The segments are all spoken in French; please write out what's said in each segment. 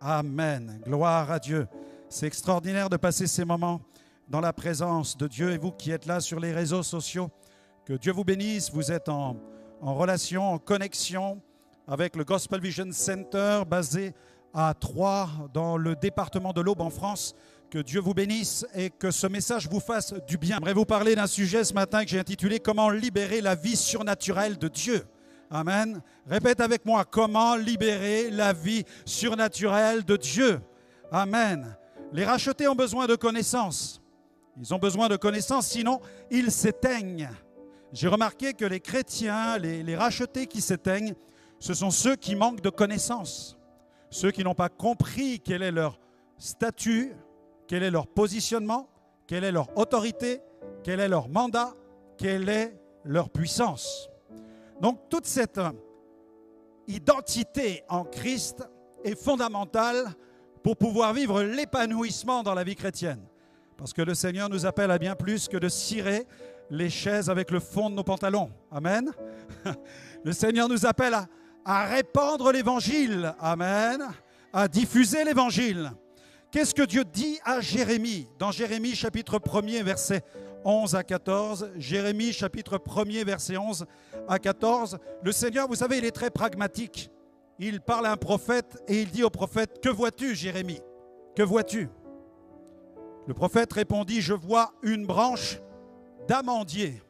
Amen. Gloire à Dieu. C'est extraordinaire de passer ces moments dans la présence de Dieu. Et vous qui êtes là sur les réseaux sociaux, que Dieu vous bénisse. Vous êtes en relation, en connexion avec le Gospel Vision Center basé à Troyes, dans le département de l'Aube en France. Que Dieu vous bénisse et que ce message vous fasse du bien. J'aimerais vous parler d'un sujet ce matin que j'ai intitulé « Comment libérer la vie surnaturelle de Dieu ». Amen. Répète avec moi, comment libérer la vie surnaturelle de Dieu. Amen. Les rachetés ont besoin de connaissances. Ils ont besoin de connaissances, sinon ils s'éteignent. J'ai remarqué que les chrétiens, les rachetés qui s'éteignent, ce sont ceux qui manquent de connaissances. Ceux qui n'ont pas compris quel est leur statut, quel est leur positionnement, quelle est leur autorité, quel est leur mandat, quelle est leur puissance. Donc toute cette identité en Christ est fondamentale pour pouvoir vivre l'épanouissement dans la vie chrétienne. Parce que le Seigneur nous appelle à bien plus que de cirer les chaises avec le fond de nos pantalons. Amen. Le Seigneur nous appelle à répandre l'évangile. Amen. À diffuser l'évangile. Qu'est-ce que Dieu dit à Jérémie? Dans Jérémie chapitre 1er, verset 11 à 14. Jérémie chapitre 1er, verset 11 à 14. Le Seigneur, vous savez, il est très pragmatique. Il parle à un prophète et il dit au prophète, « Que vois-tu, Jérémie? Que vois-tu » Le prophète répondit, « Je vois une branche d'amandier. »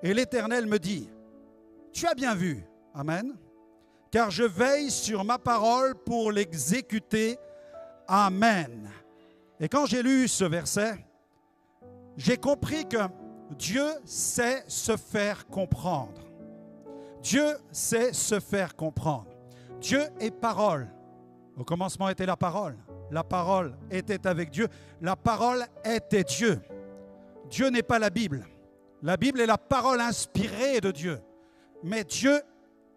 Et l'Éternel me dit, « Tu as bien vu, Amen, car je veille sur ma parole pour l'exécuter. Amen. » Et quand j'ai lu ce verset, j'ai compris que Dieu sait se faire comprendre. Dieu sait se faire comprendre. Dieu est parole. Au commencement était la parole. La parole était avec Dieu. La parole était Dieu. Dieu n'est pas la Bible. La Bible est la parole inspirée de Dieu. Mais Dieu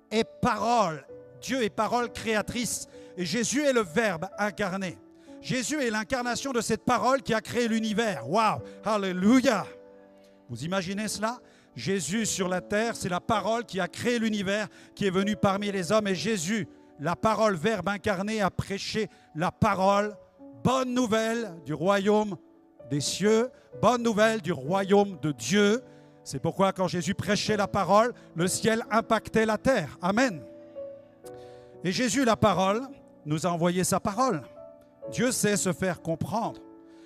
est parole. Dieu est parole créatrice. Et Jésus est le Verbe incarné. Jésus est l'incarnation de cette parole qui a créé l'univers. Waouh! Alléluia! Vous imaginez cela? Jésus sur la terre, c'est la parole qui a créé l'univers, qui est venue parmi les hommes. Et Jésus, la parole Verbe incarné, a prêché la parole. Bonne nouvelle du royaume des cieux. Bonne nouvelle du royaume de Dieu. C'est pourquoi quand Jésus prêchait la parole, le ciel impactait la terre. Amen. Et Jésus, la parole, nous a envoyé sa parole. Dieu sait se faire comprendre.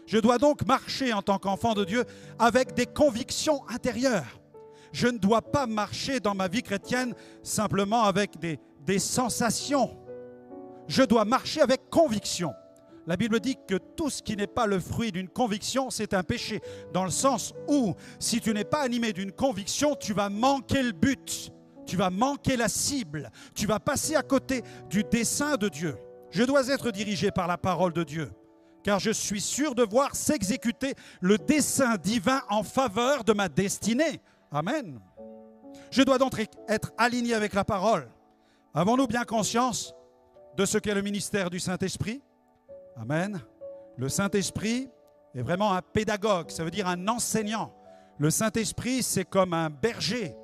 Je dois donc marcher en tant qu'enfant de Dieu avec des convictions intérieures. Je ne dois pas marcher dans ma vie chrétienne simplement avec des sensations. Je dois marcher avec conviction. La Bible dit que tout ce qui n'est pas le fruit d'une conviction, c'est un péché. Dans le sens où, si tu n'es pas animé d'une conviction, tu vas manquer le but. Tu vas manquer la cible. Tu vas passer à côté du dessein de Dieu. Je dois être dirigé par la parole de Dieu, car je suis sûr de voir s'exécuter le dessein divin en faveur de ma destinée. Amen. Je dois donc être aligné avec la parole. Avons-nous bien conscience de ce qu'est le ministère du Saint-Esprit? Amen. Le Saint-Esprit est vraiment un pédagogue, ça veut dire un enseignant. Le Saint-Esprit, c'est comme un berger,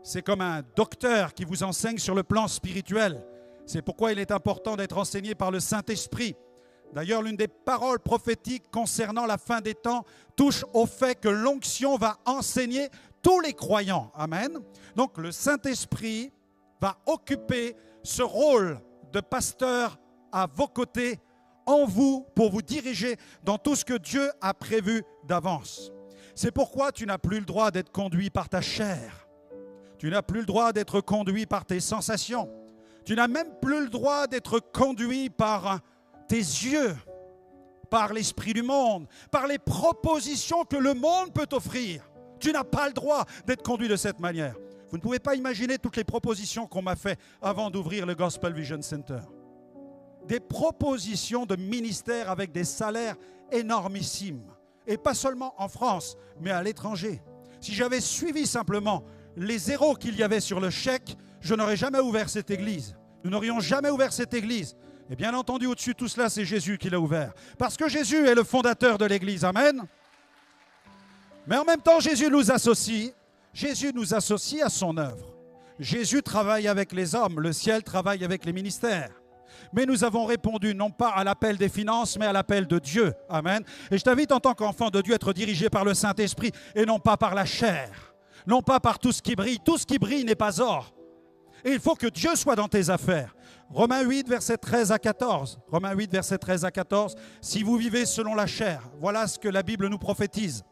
c'est comme un docteur qui vous enseigne sur le plan spirituel. C'est pourquoi il est important d'être enseigné par le Saint-Esprit. D'ailleurs, l'une des paroles prophétiques concernant la fin des temps touche au fait que l'onction va enseigner tous les croyants. Amen. Donc, le Saint-Esprit va occuper ce rôle de pasteur à vos côtés, en vous, pour vous diriger dans tout ce que Dieu a prévu d'avance. C'est pourquoi tu n'as plus le droit d'être conduit par ta chair. Tu n'as plus le droit d'être conduit par tes sensations. Tu n'as même plus le droit d'être conduit par tes yeux, par l'esprit du monde, par les propositions que le monde peut t'offrir. Tu n'as pas le droit d'être conduit de cette manière. Vous ne pouvez pas imaginer toutes les propositions qu'on m'a faites avant d'ouvrir le Gospel Vision Center. Des propositions de ministère avec des salaires énormissimes. Et pas seulement en France, mais à l'étranger. Si j'avais suivi simplement les zéros qu'il y avait sur le chèque, je n'aurais jamais ouvert cette église. Nous n'aurions jamais ouvert cette église. Et bien entendu, au-dessus de tout cela, c'est Jésus qui l'a ouvert. Parce que Jésus est le fondateur de l'église. Amen. Mais en même temps, Jésus nous associe à son œuvre. Jésus travaille avec les hommes, le ciel travaille avec les ministères. Mais nous avons répondu non pas à l'appel des finances, mais à l'appel de Dieu. Amen. Et je t'invite en tant qu'enfant de Dieu à être dirigé par le Saint-Esprit et non pas par la chair. Non pas par tout ce qui brille. Tout ce qui brille n'est pas or. Et il faut que Dieu soit dans tes affaires. Romains 8, versets 13 à 14. Romains 8, versets 13 à 14. Si vous vivez selon la chair, voilà ce que la Bible nous prophétise.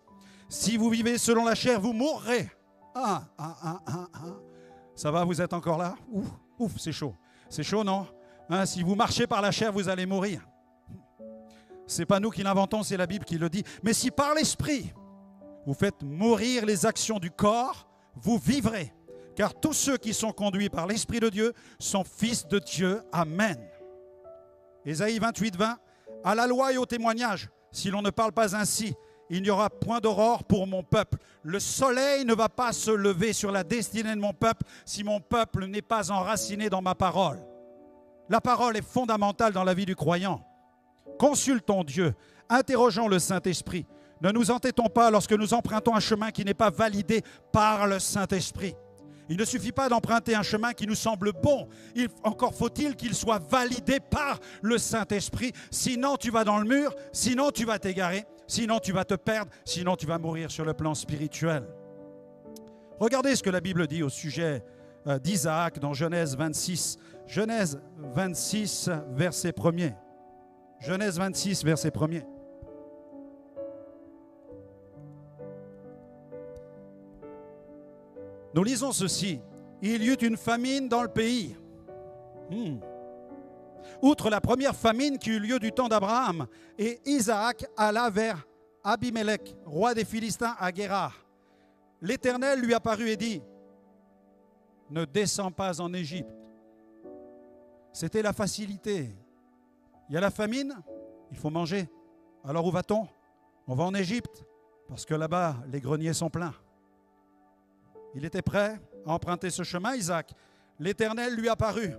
Si vous vivez selon la chair, vous mourrez. Ça va, vous êtes encore là? Ouf, c'est chaud. C'est chaud, non? Si vous marchez par la chair, vous allez mourir. Ce n'est pas nous qui l'inventons, c'est la Bible qui le dit. Mais si par l'Esprit, vous faites mourir les actions du corps, vous vivrez. Car tous ceux qui sont conduits par l'Esprit de Dieu sont fils de Dieu. Amen. Ésaïe 28, 20. À la loi et au témoignage, si l'on ne parle pas ainsi, il n'y aura point d'aurore pour mon peuple. Le soleil ne va pas se lever sur la destinée de mon peuple si mon peuple n'est pas enraciné dans ma parole. La parole est fondamentale dans la vie du croyant. Consultons Dieu, interrogeons le Saint-Esprit. Ne nous entêtons pas lorsque nous empruntons un chemin qui n'est pas validé par le Saint-Esprit. Il ne suffit pas d'emprunter un chemin qui nous semble bon. Encore faut-il qu'il soit validé par le Saint-Esprit. Sinon, tu vas dans le mur, sinon tu vas t'égarer, sinon tu vas te perdre, sinon tu vas mourir sur le plan spirituel. Regardez ce que la Bible dit au sujet d'Isaac dans Genèse 26. Genèse 26, verset 1er. Genèse 26, verset 1er. Nous lisons ceci. Il y eut une famine dans le pays. Outre la première famine qui eut lieu du temps d'Abraham, et Isaac alla vers Abimelech, roi des Philistins à Guérar. L'Éternel lui apparut et dit, ne descends pas en Égypte. C'était la facilité. Il y a la famine, il faut manger. Alors où va-t-on? On va en Égypte, parce que là-bas, les greniers sont pleins. Il était prêt à emprunter ce chemin, Isaac. L'Éternel lui apparut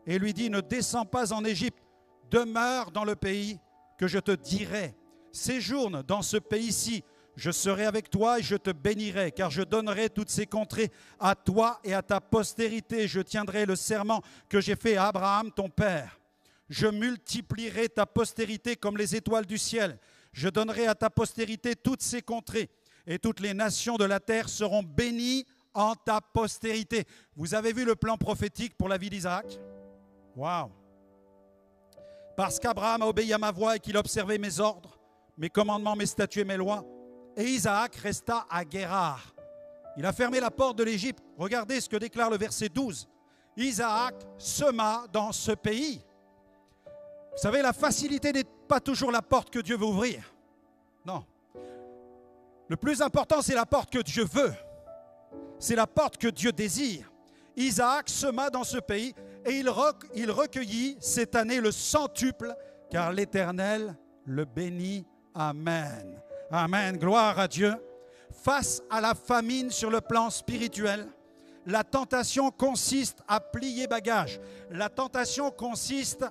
et lui dit, ne descends pas en Égypte, demeure dans le pays que je te dirai. Séjourne dans ce pays-ci, je serai avec toi et je te bénirai, car je donnerai toutes ces contrées à toi et à ta postérité. Je tiendrai le serment que j'ai fait à Abraham, ton père. Je multiplierai ta postérité comme les étoiles du ciel. Je donnerai à ta postérité toutes ces contrées, et toutes les nations de la terre seront bénies en ta postérité. Vous avez vu le plan prophétique pour la vie d'Isaac? Waouh! Parce qu'Abraham a obéi à ma voix et qu'il a observé mes ordres, mes commandements, mes statuts et mes lois. Et Isaac resta à Guérar. Il a fermé la porte de l'Égypte. Regardez ce que déclare le verset 12. Isaac sema dans ce pays. Vous savez, la facilité n'est pas toujours la porte que Dieu veut ouvrir. Non. Le plus important, c'est la porte que Dieu veut. C'est la porte que Dieu désire. Isaac sema dans ce pays et il recueillit cette année le centuple, car l'Éternel le bénit. Amen. Amen. Gloire à Dieu. Face à la famine sur le plan spirituel, la tentation consiste à plier bagage. La tentation consiste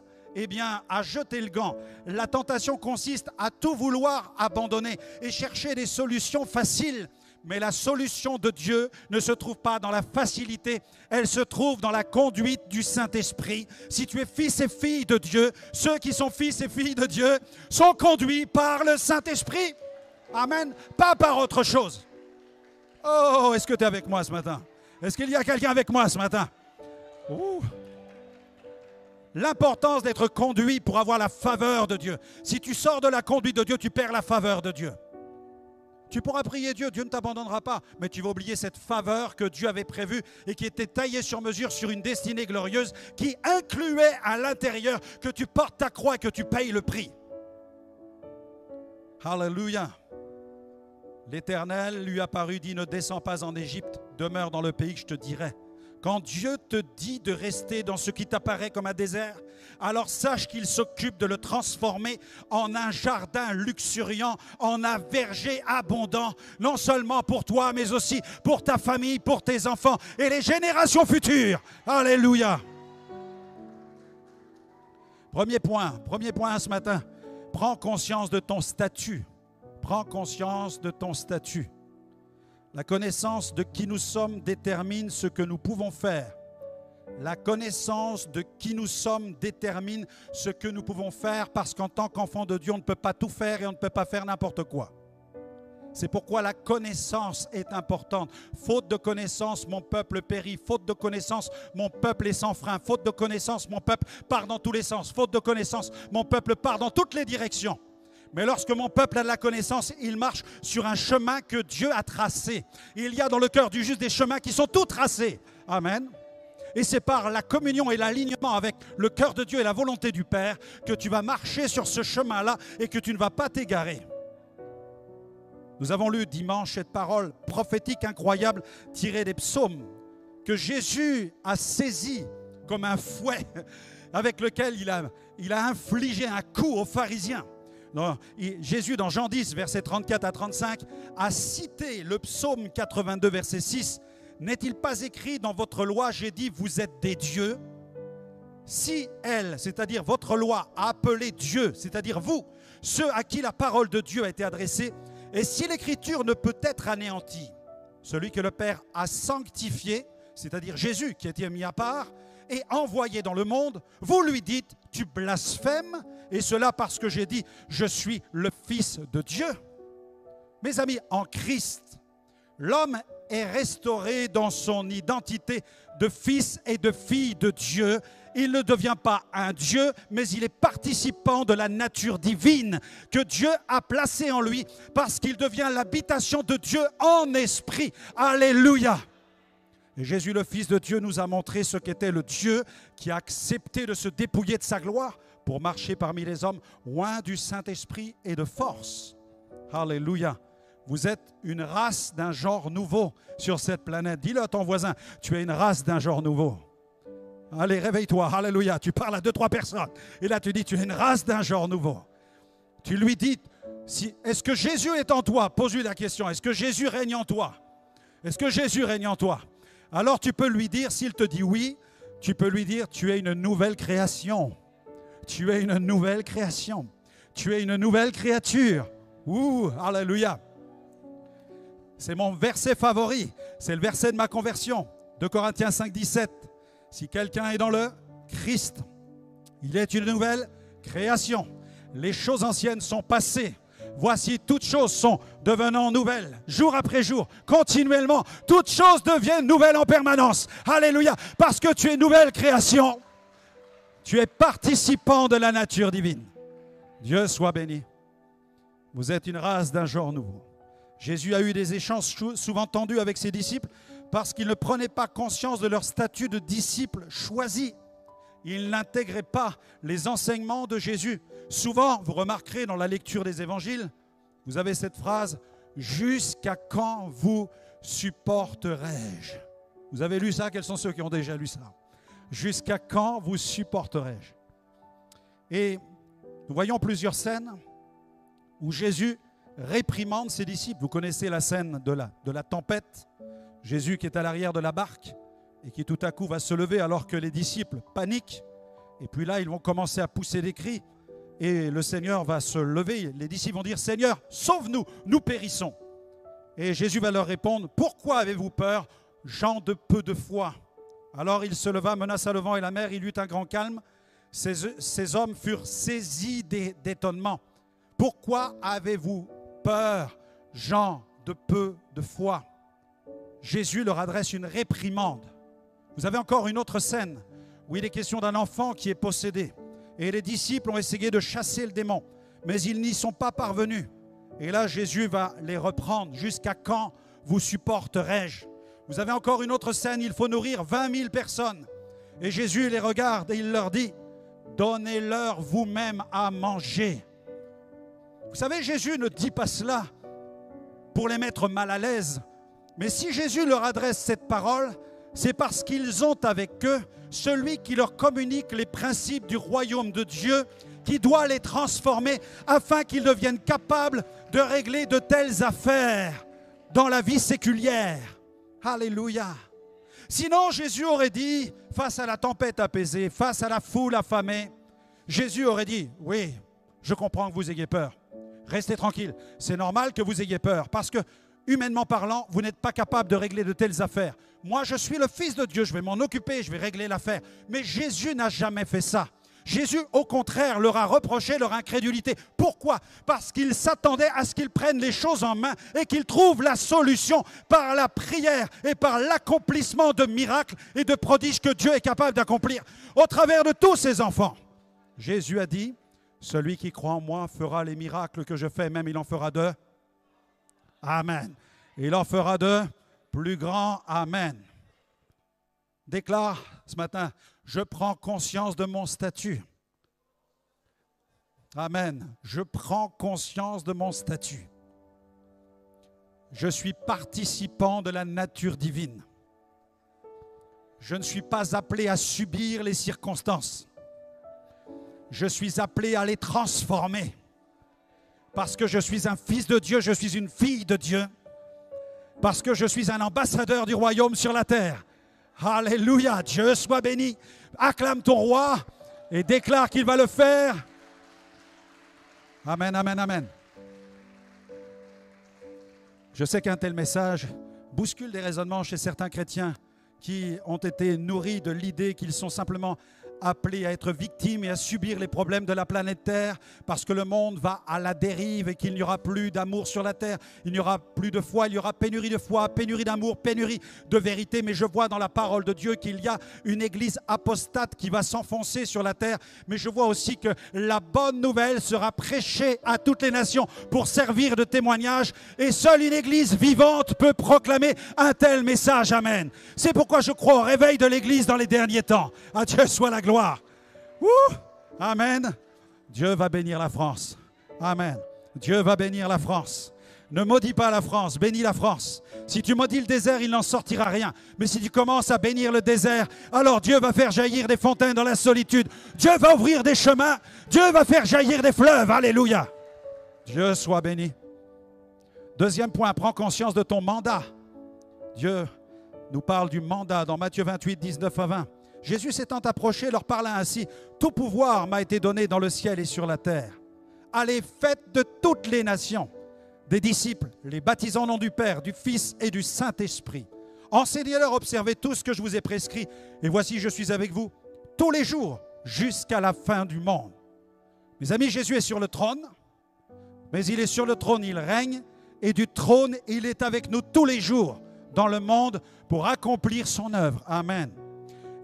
à jeter le gant. La tentation consiste à tout vouloir abandonner et chercher des solutions faciles. Mais la solution de Dieu ne se trouve pas dans la facilité, elle se trouve dans la conduite du Saint-Esprit. Si tu es fils et fille de Dieu, ceux qui sont fils et filles de Dieu sont conduits par le Saint-Esprit. Amen. Pas par autre chose. Oh, est-ce que tu es avec moi ce matin? Est-ce qu'il y a quelqu'un avec moi ce matin? Ouh. L'importance d'être conduit pour avoir la faveur de Dieu. Si tu sors de la conduite de Dieu, tu perds la faveur de Dieu. Tu pourras prier Dieu, Dieu ne t'abandonnera pas, mais tu vas oublier cette faveur que Dieu avait prévue et qui était taillée sur mesure sur une destinée glorieuse qui incluait à l'intérieur que tu portes ta croix et que tu payes le prix. Alléluia. L'Éternel lui apparut, dit, ne descends pas en Égypte, demeure dans le pays que je te dirai. Quand Dieu te dit de rester dans ce qui t'apparaît comme un désert, alors sache qu'il s'occupe de le transformer en un jardin luxuriant, en un verger abondant, non seulement pour toi, mais aussi pour ta famille, pour tes enfants et les générations futures. Alléluia. Premier point ce matin, prends conscience de ton statut. Prends conscience de ton statut. La connaissance de qui nous sommes détermine ce que nous pouvons faire. La connaissance de qui nous sommes détermine ce que nous pouvons faire, parce qu'en tant qu'enfant de Dieu, on ne peut pas tout faire et on ne peut pas faire n'importe quoi. C'est pourquoi la connaissance est importante. Faute de connaissance, mon peuple périt. Faute de connaissance, mon peuple est sans frein. Faute de connaissance, mon peuple part dans tous les sens. Faute de connaissance, mon peuple part dans toutes les directions. Mais lorsque mon peuple a de la connaissance, il marche sur un chemin que Dieu a tracé. Il y a dans le cœur du juste des chemins qui sont tous tracés. Amen. Et c'est par la communion et l'alignement avec le cœur de Dieu et la volonté du Père que tu vas marcher sur ce chemin-là et que tu ne vas pas t'égarer. Nous avons lu dimanche cette parole prophétique incroyable tirée des psaumes que Jésus a saisie comme un fouet avec lequel il a infligé un coup aux pharisiens. Non, Jésus, dans Jean 10, versets 34 à 35, a cité le psaume 82, verset 6. « N'est-il pas écrit dans votre loi, j'ai dit, vous êtes des dieux ?» Si elle, c'est-à-dire votre loi, a appelé Dieu, c'est-à-dire vous, ceux à qui la parole de Dieu a été adressée, et si l'écriture ne peut être anéantie, celui que le Père a sanctifié, c'est-à-dire Jésus qui a été mis à part et envoyé dans le monde, vous lui dites, tu blasphèmes, et cela parce que j'ai dit, je suis le Fils de Dieu. Mes amis, en Christ, l'homme est restauré dans son identité de fils et de fille de Dieu. Il ne devient pas un Dieu, mais il est participant de la nature divine que Dieu a placée en lui, parce qu'il devient l'habitation de Dieu en esprit. Alléluia! Et Jésus, le Fils de Dieu, nous a montré ce qu'était le Dieu qui a accepté de se dépouiller de sa gloire pour marcher parmi les hommes, loin du Saint-Esprit et de force. Alléluia! Vous êtes une race d'un genre nouveau sur cette planète. Dis-le à ton voisin, tu es une race d'un genre nouveau. Allez, réveille-toi, alléluia. Tu parles à 2-3 personnes. Et là, tu dis, tu es une race d'un genre nouveau. Tu lui dis, est-ce que Jésus est en toi? Pose-lui la question, est-ce que Jésus règne en toi? Est-ce que Jésus règne en toi? Alors tu peux lui dire, s'il te dit oui, tu peux lui dire, tu es une nouvelle création. Tu es une nouvelle création. Tu es une nouvelle créature. Ouh, alléluia. C'est mon verset favori. C'est le verset de ma conversion. 2 Corinthiens 5, 17. Si quelqu'un est dans le Christ, il est une nouvelle création. Les choses anciennes sont passées. Voici, toutes choses sont devenant nouvelles. Jour après jour, continuellement, toutes choses deviennent nouvelles en permanence. Alléluia. Parce que tu es nouvelle création. Tu es participant de la nature divine. Dieu soit béni. Vous êtes une race d'un genre nouveau. Jésus a eu des échanges souvent tendus avec ses disciples parce qu'ils ne prenaient pas conscience de leur statut de disciples choisis. Ils n'intégraient pas les enseignements de Jésus. Souvent, vous remarquerez dans la lecture des évangiles, vous avez cette phrase « Jusqu'à quand vous supporterai-je » Vous avez lu ça? Quels sont ceux qui ont déjà lu ça? « Jusqu'à quand vous supporterai-je » Et nous voyons plusieurs scènes où Jésus réprimande ses disciples. Vous connaissez la scène de la tempête. Jésus qui est à l'arrière de la barque et qui tout à coup va se lever alors que les disciples paniquent. Et puis là, ils vont commencer à pousser des cris. Et le Seigneur va se lever. Les disciples vont dire, Seigneur, sauve-nous, nous périssons. Et Jésus va leur répondre, pourquoi avez-vous peur, gens de peu de foi? Alors il se leva, menaça le vent et la mer, il eut un grand calme. Ces hommes furent saisis d'étonnement. Pourquoi avez-vous peur, gens de peu de foi? Jésus leur adresse une réprimande. Vous avez encore une autre scène où il est question d'un enfant qui est possédé. Et les disciples ont essayé de chasser le démon, mais ils n'y sont pas parvenus. Et là, Jésus va les reprendre. Jusqu'à quand vous supporterai-je? Vous avez encore une autre scène, il faut nourrir 20 000 personnes. Et Jésus les regarde et il leur dit, donnez-leur vous-même à manger. Vous savez, Jésus ne dit pas cela pour les mettre mal à l'aise. Mais si Jésus leur adresse cette parole, c'est parce qu'ils ont avec eux celui qui leur communique les principes du royaume de Dieu, qui doit les transformer afin qu'ils deviennent capables de régler de telles affaires dans la vie séculière. Alléluia. Sinon, Jésus aurait dit, face à la tempête apaisée, face à la foule affamée, Jésus aurait dit, oui, je comprends que vous ayez peur. Restez tranquille, c'est normal que vous ayez peur, parce que Humainement parlant, vous n'êtes pas capable de régler de telles affaires. Moi, je suis le Fils de Dieu, je vais m'en occuper, je vais régler l'affaire. Mais Jésus n'a jamais fait ça. Jésus, au contraire, leur a reproché leur incrédulité. Pourquoi? Parce qu'il s'attendait à ce qu'ils prennent les choses en main et qu'ils trouvent la solution par la prière et par l'accomplissement de miracles et de prodiges que Dieu est capable d'accomplir au travers de tous ses enfants. Jésus a dit, celui qui croit en moi fera les miracles que je fais, même il en fera deux. Amen. Il en fera de plus grands. Amen. Déclare ce matin, je prends conscience de mon statut. Amen. Je prends conscience de mon statut. Je suis participant de la nature divine. Je ne suis pas appelé à subir les circonstances. Je suis appelé à les transformer. Parce que je suis un fils de Dieu, je suis une fille de Dieu. Parce que je suis un ambassadeur du royaume sur la terre. Alléluia, Dieu soit béni. Acclame ton roi et déclare qu'il va le faire. Amen, amen, amen. Je sais qu'un tel message bouscule des raisonnements chez certains chrétiens qui ont été nourris de l'idée qu'ils sont simplement appelés à être victimes et à subir les problèmes de la planète Terre parce que le monde va à la dérive et qu'il n'y aura plus d'amour sur la terre, il n'y aura plus de foi, il y aura pénurie de foi, pénurie d'amour, pénurie de vérité. Mais je vois dans la parole de Dieu qu'il y a une église apostate qui va s'enfoncer sur la terre, mais je vois aussi que la bonne nouvelle sera prêchée à toutes les nations pour servir de témoignage et seule une église vivante peut proclamer un tel message. Amen. C'est pourquoi je crois au réveil de l'église dans les derniers temps. À Dieu soit la gloire. Ouh, amen. Dieu va bénir la France. Amen. Dieu va bénir la France. Ne maudis pas la France, bénis la France. Si tu maudis le désert, il n'en sortira rien. Mais si tu commences à bénir le désert, alors Dieu va faire jaillir des fontaines dans la solitude. Dieu va ouvrir des chemins. Dieu va faire jaillir des fleuves. Alléluia. Dieu soit béni. Deuxième point, prends conscience de ton mandat. Dieu nous parle du mandat dans Matthieu 28, 19 à 20. Jésus s'étant approché, leur parla ainsi. Tout pouvoir m'a été donné dans le ciel et sur la terre. Allez, faites de toutes les nations des disciples, les baptisant au nom du Père, du Fils et du Saint-Esprit. Enseignez-leur, observez tout ce que je vous ai prescrit. Et voici, je suis avec vous tous les jours jusqu'à la fin du monde. Mes amis, Jésus est sur le trône, mais il est sur le trône, il règne, et du trône, il est avec nous tous les jours dans le monde pour accomplir son œuvre. Amen.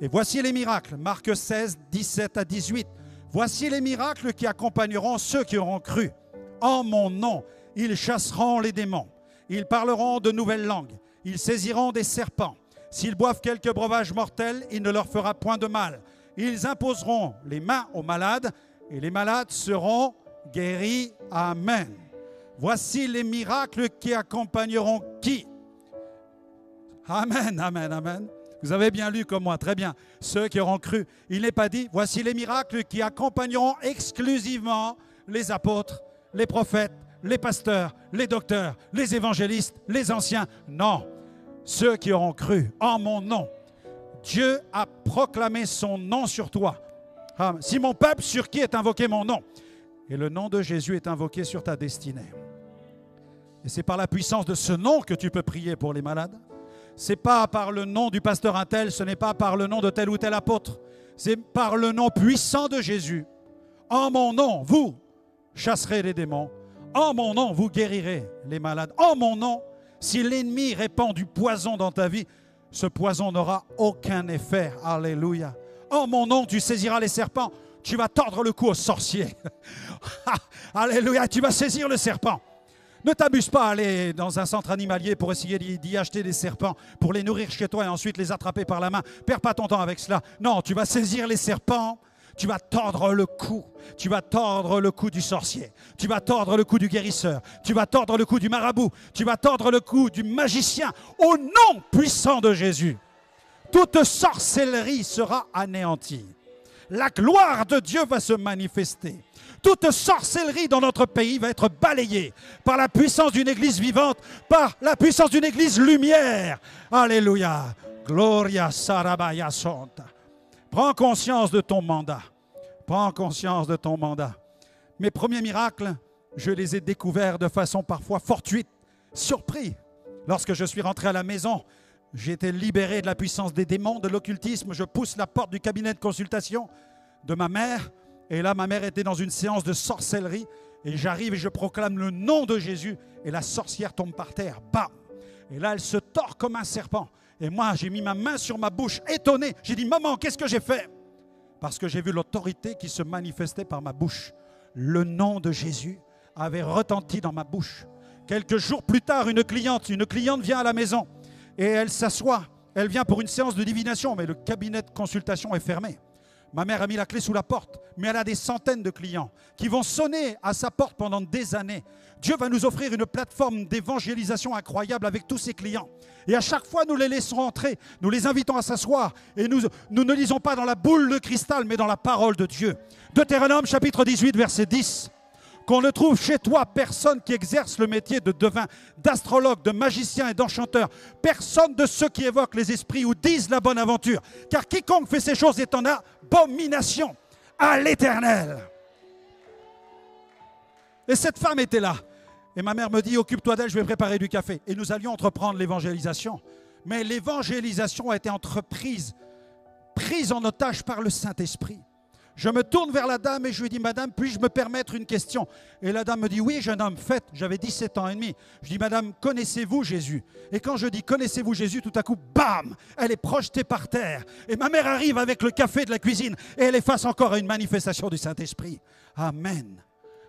Et voici les miracles, Marc 16, 17 à 18. Voici les miracles qui accompagneront ceux qui auront cru. En mon nom, ils chasseront les démons. Ils parleront de nouvelles langues. Ils saisiront des serpents. S'ils boivent quelques breuvages mortels, il ne leur fera point de mal. Ils imposeront les mains aux malades et les malades seront guéris. Amen. Voici les miracles qui accompagneront qui? Amen, amen, amen. Vous avez bien lu comme moi, très bien. Ceux qui auront cru. Il n'est pas dit, voici les miracles qui accompagneront exclusivement les apôtres, les prophètes, les pasteurs, les docteurs, les évangélistes, les anciens. Non, ceux qui auront cru en mon nom. Dieu a proclamé son nom sur toi. Si mon peuple sur qui est invoqué mon nom, et le nom de Jésus est invoqué sur ta destinée. Et c'est par la puissance de ce nom que tu peux prier pour les malades. Ce n'est pas par le nom du pasteur untel, ce n'est pas par le nom de tel ou tel apôtre. C'est par le nom puissant de Jésus. En mon nom, vous chasserez les démons. En mon nom, vous guérirez les malades. En mon nom, si l'ennemi répand du poison dans ta vie, ce poison n'aura aucun effet. Alléluia. En mon nom, tu saisiras les serpents. Tu vas tordre le cou aux sorciers. Alléluia, tu vas saisir le serpent. Ne t'abuse pas à aller dans un centre animalier pour essayer d'y acheter des serpents, pour les nourrir chez toi et ensuite les attraper par la main. Perds pas ton temps avec cela. Non, tu vas saisir les serpents, tu vas tordre le cou. Tu vas tordre le cou du sorcier. Tu vas tordre le cou du guérisseur. Tu vas tordre le cou du marabout. Tu vas tordre le cou du magicien. Au nom puissant de Jésus, toute sorcellerie sera anéantie. La gloire de Dieu va se manifester. Toute sorcellerie dans notre pays va être balayée par la puissance d'une église vivante, par la puissance d'une église lumière. Alléluia. Gloria Sarabaya Santa. Prends conscience de ton mandat. Prends conscience de ton mandat. Mes premiers miracles, je les ai découverts de façon parfois fortuite, surpris. Lorsque je suis rentré à la maison, j'ai été libéré de la puissance des démons, de l'occultisme. Je pousse la porte du cabinet de consultation de ma mère. Et là, ma mère était dans une séance de sorcellerie. Et j'arrive et je proclame le nom de Jésus. Et la sorcière tombe par terre. Bam! Et là, elle se tord comme un serpent. Et moi, j'ai mis ma main sur ma bouche, étonné. J'ai dit, maman, qu'est-ce que j'ai fait? Parce que j'ai vu l'autorité qui se manifestait par ma bouche. Le nom de Jésus avait retenti dans ma bouche. Quelques jours plus tard, une cliente vient à la maison et elle s'assoit. Elle vient pour une séance de divination, mais le cabinet de consultation est fermé. Ma mère a mis la clé sous la porte, mais elle a des centaines de clients qui vont sonner à sa porte pendant des années. Dieu va nous offrir une plateforme d'évangélisation incroyable avec tous ses clients. Et à chaque fois, nous les laissons entrer, nous les invitons à s'asseoir. Et nous ne lisons pas dans la boule de cristal, mais dans la parole de Dieu. Deutéronome chapitre 18, verset 10. Qu'on ne trouve chez toi personne qui exerce le métier de devin, d'astrologue, de magicien et d'enchanteur. Personne de ceux qui évoquent les esprits ou disent la bonne aventure. Car quiconque fait ces choses est en abomination à l'Éternel. Et cette femme était là. Et ma mère me dit, occupe-toi d'elle, je vais préparer du café. Et nous allions entreprendre l'évangélisation. Mais l'évangélisation a été entreprise, prise en otage par le Saint-Esprit. Je me tourne vers la dame et je lui dis, madame, puis-je me permettre une question? Et la dame me dit, oui, jeune homme, faites. J'avais 17 ans et demi. Je dis, madame, connaissez-vous Jésus? Et quand je dis, connaissez-vous Jésus, tout à coup, bam, elle est projetée par terre. Et ma mère arrive avec le café de la cuisine et elle est face encore à une manifestation du Saint-Esprit. Amen.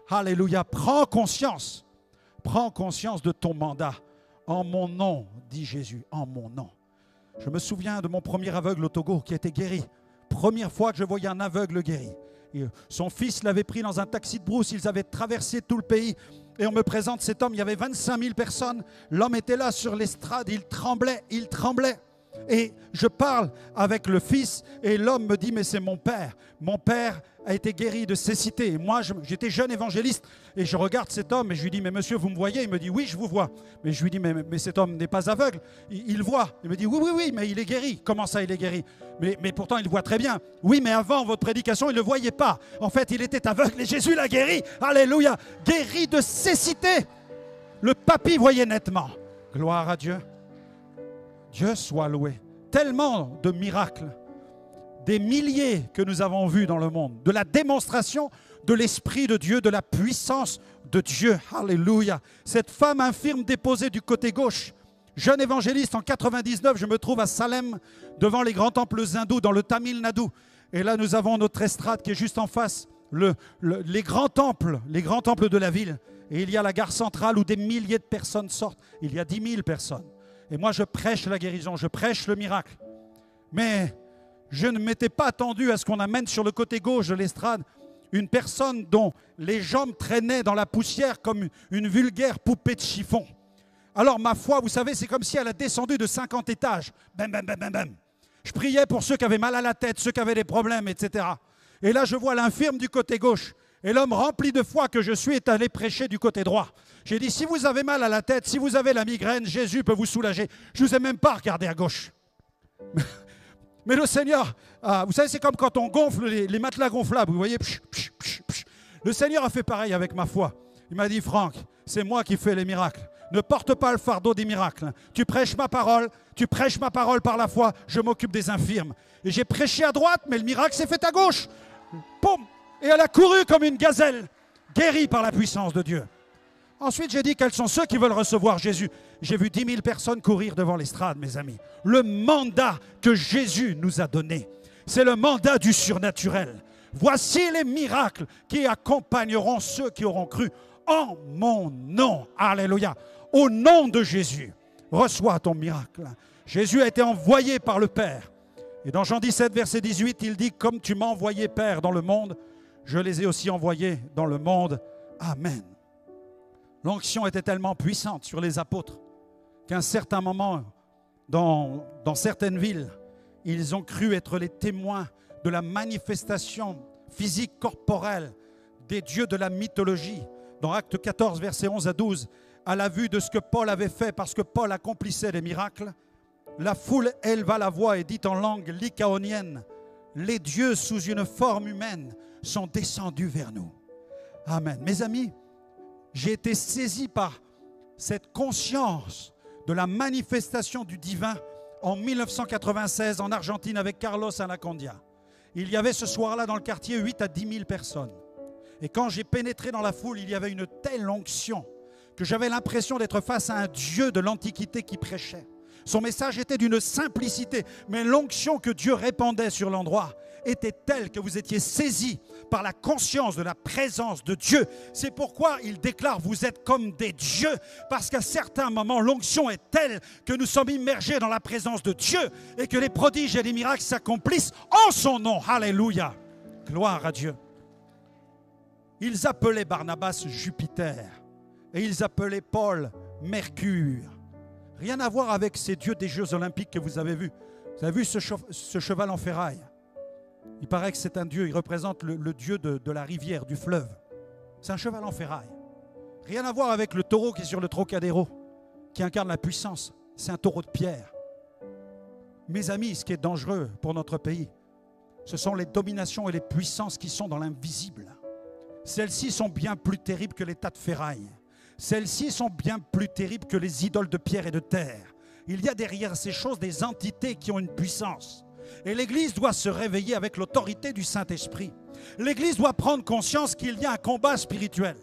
Alléluia. Prends conscience de ton mandat. En mon nom, dit Jésus, en mon nom. Je me souviens de mon premier aveugle au Togo qui a été guéri. Première fois que je voyais un aveugle guéri. Et son fils l'avait pris dans un taxi de brousse, ils avaient traversé tout le pays. Et on me présente cet homme, il y avait 25 000 personnes. L'homme était là sur l'estrade, il tremblait. Et je parle avec le fils et l'homme me dit, mais c'est mon père. Mon père a été guéri de cécité. Et moi, j'étais jeune évangéliste et je regarde cet homme et je lui dis, mais monsieur, vous me voyez? Il me dit, oui, je vous vois. Mais je lui dis, mais cet homme n'est pas aveugle. Il voit. Il me dit, oui, mais il est guéri. Comment ça, il est guéri? Mais pourtant, il voit très bien. Oui, mais avant votre prédication, il ne le voyait pas. En fait, il était aveugle et Jésus l'a guéri. Alléluia. Guéri de cécité. Le papy voyait nettement. Gloire à Dieu. Dieu soit loué. Tellement de miracles, des milliers que nous avons vus dans le monde, de la démonstration de l'Esprit de Dieu, de la puissance de Dieu. Alléluia. Cette femme infirme déposée du côté gauche, jeune évangéliste en 99, je me trouve à Salem, devant les grands temples hindous, dans le Tamil Nadu. Et là, nous avons notre estrade qui est juste en face, les grands temples de la ville. Et il y a la gare centrale où des milliers de personnes sortent. Il y a 10 000 personnes. Et moi, je prêche la guérison, je prêche le miracle. Mais je ne m'étais pas attendu à ce qu'on amène sur le côté gauche de l'estrade une personne dont les jambes traînaient dans la poussière comme une vulgaire poupée de chiffon. Alors ma foi, vous savez, c'est comme si elle a descendu de 50 étages. Bam, bam, bam, bam, bam. Je priais pour ceux qui avaient mal à la tête, ceux qui avaient des problèmes, etc. Et là, je vois l'infirme du côté gauche. Et l'homme rempli de foi que je suis est allé prêcher du côté droit. J'ai dit, si vous avez mal à la tête, si vous avez la migraine, Jésus peut vous soulager. Je ne vous ai même pas regardé à gauche. Mais le Seigneur, vous savez, c'est comme quand on gonfle les matelas gonflables, vous voyez. Le Seigneur a fait pareil avec ma foi. Il m'a dit, Franck, c'est moi qui fais les miracles. Ne porte pas le fardeau des miracles. Tu prêches ma parole par la foi, je m'occupe des infirmes. Et j'ai prêché à droite, mais le miracle s'est fait à gauche. Poum! Et elle a couru comme une gazelle, guérie par la puissance de Dieu. Ensuite, j'ai dit quels sont ceux qui veulent recevoir Jésus. J'ai vu 10 000 personnes courir devant l'estrade, mes amis. Le mandat que Jésus nous a donné, c'est le mandat du surnaturel. Voici les miracles qui accompagneront ceux qui auront cru en mon nom. Alléluia. Au nom de Jésus, reçois ton miracle. Jésus a été envoyé par le Père. Et dans Jean 17, verset 18, il dit, comme tu m'as envoyé, Père, dans le monde, je les ai aussi envoyés dans le monde. Amen. L'onction était tellement puissante sur les apôtres qu'à un certain moment, dans certaines villes, ils ont cru être les témoins de la manifestation physique, corporelle des dieux de la mythologie. Dans Actes 14, versets 11 à 12, à la vue de ce que Paul avait fait, parce que Paul accomplissait des miracles, la foule éleva la voix et dit en langue lycaonienne, « Les dieux sous une forme humaine sont descendus vers nous. » Amen. Mes amis, j'ai été saisi par cette conscience de la manifestation du divin en 1996 en Argentine avec Carlos Anacondia. Il y avait ce soir-là dans le quartier 8 à 10 000 personnes. Et quand j'ai pénétré dans la foule, il y avait une telle onction que j'avais l'impression d'être face à un Dieu de l'Antiquité qui prêchait. Son message était d'une simplicité, mais l'onction que Dieu répandait sur l'endroit était telle que vous étiez saisis par la conscience de la présence de Dieu. C'est pourquoi il déclare « Vous êtes comme des dieux » parce qu'à certains moments, l'onction est telle que nous sommes immergés dans la présence de Dieu et que les prodiges et les miracles s'accomplissent en son nom. Alléluia. Gloire à Dieu. Ils appelaient Barnabas Jupiter et ils appelaient Paul Mercure. Rien à voir avec ces dieux des Jeux Olympiques que vous avez vus. Vous avez vu ce cheval en ferraille? Il paraît que c'est un dieu, il représente le dieu de la rivière, du fleuve. C'est un cheval en ferraille. Rien à voir avec le taureau qui est sur le Trocadéro, qui incarne la puissance. C'est un taureau de pierre. Mes amis, ce qui est dangereux pour notre pays, ce sont les dominations et les puissances qui sont dans l'invisible. Celles-ci sont bien plus terribles que les tas de ferraille. Celles-ci sont bien plus terribles que les idoles de pierre et de terre. Il y a derrière ces choses des entités qui ont une puissance. Et l'Église doit se réveiller avec l'autorité du Saint-Esprit. L'Église doit prendre conscience qu'il y a un combat spirituel,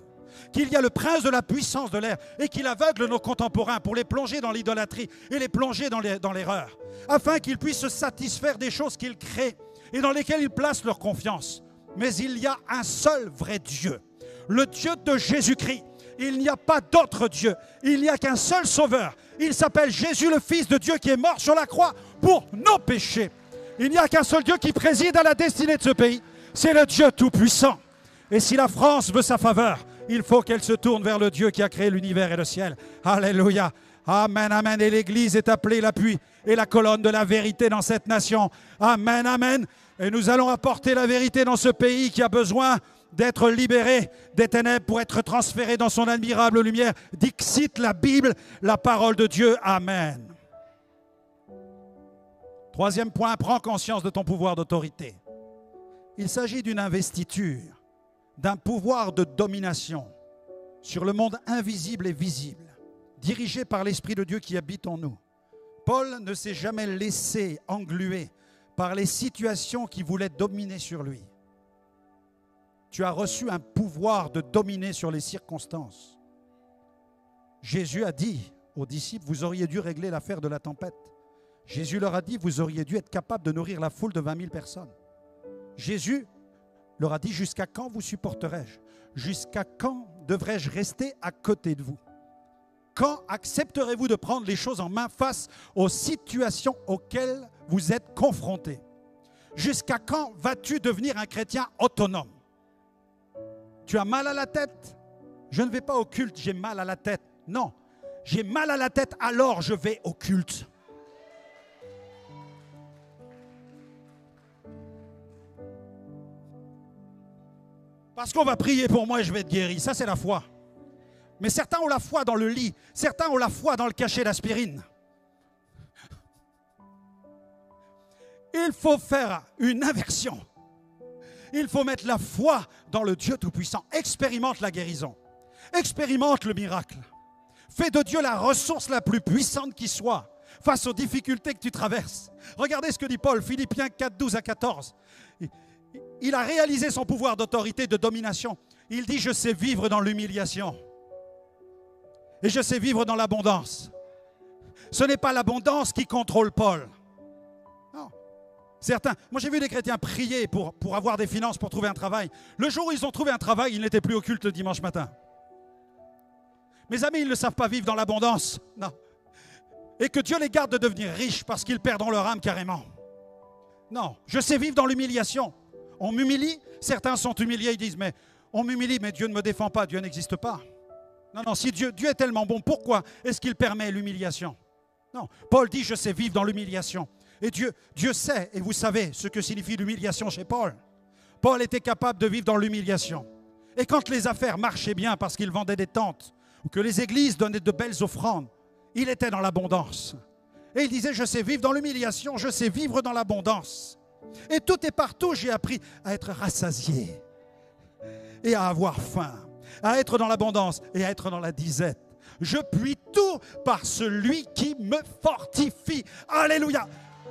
qu'il y a le prince de la puissance de l'air et qu'il aveugle nos contemporains pour les plonger dans l'idolâtrie et les plonger dans l'erreur, afin qu'ils puissent se satisfaire des choses qu'ils créent et dans lesquelles ils placent leur confiance. Mais il y a un seul vrai Dieu, le Dieu de Jésus-Christ. Il n'y a pas d'autre Dieu. Il n'y a qu'un seul Sauveur. Il s'appelle Jésus, le Fils de Dieu, qui est mort sur la croix pour nos péchés. Il n'y a qu'un seul Dieu qui préside à la destinée de ce pays. C'est le Dieu Tout-Puissant. Et si la France veut sa faveur, il faut qu'elle se tourne vers le Dieu qui a créé l'univers et le ciel. Alléluia. Amen, amen. Et l'Église est appelée l'appui et la colonne de la vérité dans cette nation. Amen, amen. Et nous allons apporter la vérité dans ce pays qui a besoin d'être libéré des ténèbres pour être transféré dans son admirable lumière. Dixit la Bible, la parole de Dieu. Amen. Troisième point, prends conscience de ton pouvoir d'autorité. Il s'agit d'une investiture, d'un pouvoir de domination sur le monde invisible et visible, dirigé par l'Esprit de Dieu qui habite en nous. Paul ne s'est jamais laissé engluer par les situations qui voulaient dominer sur lui. Tu as reçu un pouvoir de dominer sur les circonstances. Jésus a dit aux disciples, vous auriez dû régler l'affaire de la tempête. Jésus leur a dit, vous auriez dû être capable de nourrir la foule de 20 000 personnes. Jésus leur a dit, jusqu'à quand vous supporterai-je? Jusqu'à quand devrais-je rester à côté de vous? Quand accepterez-vous de prendre les choses en main face aux situations auxquelles vous êtes confrontés? Jusqu'à quand vas-tu devenir un chrétien autonome? Tu as mal à la tête? Je ne vais pas au culte, j'ai mal à la tête. Non, j'ai mal à la tête, alors je vais au culte. Parce qu'on va prier pour moi et je vais être guéri. Ça, c'est la foi. Mais certains ont la foi dans le lit. Certains ont la foi dans le cachet d'aspirine. Il faut faire une inversion. Il faut mettre la foi dans le Dieu Tout-Puissant. Expérimente la guérison. Expérimente le miracle. Fais de Dieu la ressource la plus puissante qui soit face aux difficultés que tu traverses. Regardez ce que dit Paul, Philippiens 4, 12 à 14. Il a réalisé son pouvoir d'autorité, de domination. Il dit, je sais vivre dans l'humiliation. Et je sais vivre dans l'abondance. Ce n'est pas l'abondance qui contrôle Paul. Non. Certains, moi j'ai vu des chrétiens prier pour avoir des finances, pour trouver un travail. Le jour où ils ont trouvé un travail, ils n'étaient plus au culte le dimanche matin. Mes amis, ils ne savent pas vivre dans l'abondance. Non. Et que Dieu les garde de devenir riches parce qu'ils perdront leur âme carrément. Non, je sais vivre dans l'humiliation. On m'humilie, certains sont humiliés, ils disent, mais on m'humilie, mais Dieu ne me défend pas, Dieu n'existe pas. Non, non, si Dieu est tellement bon, pourquoi est-ce qu'il permet l'humiliation? Non, Paul dit, je sais vivre dans l'humiliation. Et Dieu sait, et vous savez ce que signifie l'humiliation chez Paul. Paul était capable de vivre dans l'humiliation. Et quand les affaires marchaient bien parce qu'il vendait des tentes, ou que les églises donnaient de belles offrandes, il était dans l'abondance. Et il disait, je sais vivre dans l'humiliation, je sais vivre dans l'abondance. Et tout et partout, j'ai appris à être rassasié et à avoir faim, à être dans l'abondance et à être dans la disette. Je puis tout par celui qui me fortifie. Alléluia.